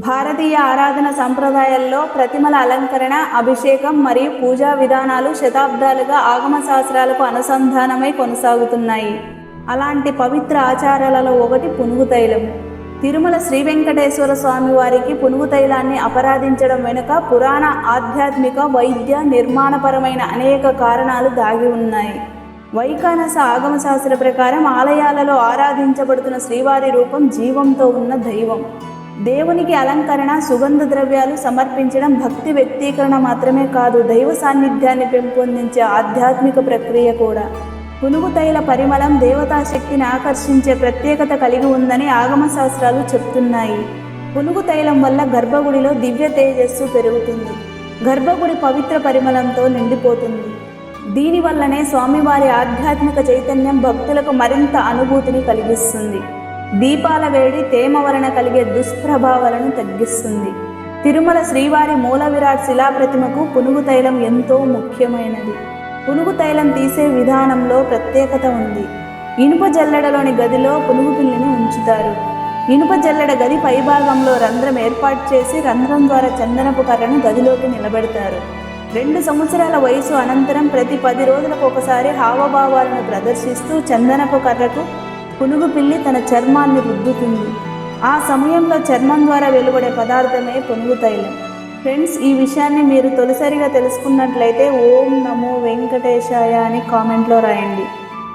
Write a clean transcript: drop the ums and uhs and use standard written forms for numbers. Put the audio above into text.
భారతీయ ఆరాధన సంప్రదాయాల్లో ప్రతిమల అలంకరణ, అభిషేకం మరియు పూజా విధానాలు శతాబ్దాలుగా ఆగమ శాస్త్రాలకు అనుసంధానమై కొనసాగుతున్నాయి. అలాంటి పవిత్ర ఆచారాలలో ఒకటి పునుగు తైలం. తిరుమల శ్రీ వెంకటేశ్వర స్వామి వారికి పునుగు తైలాన్ని అపరాధించడం వెనుక పురాణ, ఆధ్యాత్మిక, వైద్య, నిర్మాణపరమైన అనేక కారణాలు దాగి ఉన్నాయి. వైఖానస ఆగమ శాస్త్ర ప్రకారం ఆలయాలలో ఆరాధించబడుతున్న శ్రీవారి రూపం జీవంతో ఉన్న దైవం. దేవునికి అలంకరణ, సుగంధ ద్రవ్యాలు సమర్పించడం భక్తి వ్యక్తీకరణ మాత్రమే కాదు, దైవ సాన్నిధ్యాన్ని పెంపొందించే ఆధ్యాత్మిక ప్రక్రియ కూడా. పునుగు తైల పరిమళం దేవతా శక్తిని ఆకర్షించే ప్రత్యేకత కలిగి ఉందని ఆగమ శాస్త్రాలు చెప్తున్నాయి. పునుగు తైలం వల్ల గర్భగుడిలో దివ్య తేజస్సు పెరుగుతుంది. గర్భగుడి పవిత్ర పరిమళంతో నిండిపోతుంది. దీనివల్లనే స్వామివారి ఆధ్యాత్మిక చైతన్యం భక్తులకు మరింత అనుభూతిని కలిగిస్తుంది. దీపాల వేడి తేమ వలన కలిగే దుష్ప్రభావాలను తగ్గిస్తుంది. తిరుమల శ్రీవారి మూల విరాట్ శిలాప్రతిమకు పునుగు తైలం ఎంతో ముఖ్యమైనది. పునుగు తైలం తీసే విధానంలో ప్రత్యేకత ఉంది. ఇనుప జల్లెడలోని గదిలో పునుగు పిల్లిని ఉంచుతారు. ఇనుప జల్లెడ గది పైభాగంలో రంధ్రం ఏర్పాటు చేసి రంధ్రం ద్వారా చందనపు కర్రను గదిలోకి నిలబెడతారు. 2 సంవత్సరాల వయసు అనంతరం ప్రతి 10 రోజులకు ఒకసారి హావభావాలను ప్రదర్శిస్తూ చందనపు కర్రకు పునుగు పిల్లి తన చర్మాన్ని రుద్దుతుంది. ఆ సమయంలో చర్మం ద్వారా వెలువడే పదార్థమే పునుగు తైలం. ఫ్రెండ్స్, ఈ విషయాన్ని మీరు తొలిసారిగా తెలుసుకున్నట్లయితే ఓం నమో వెంకటేశాయ అని కామెంట్లో రాయండి.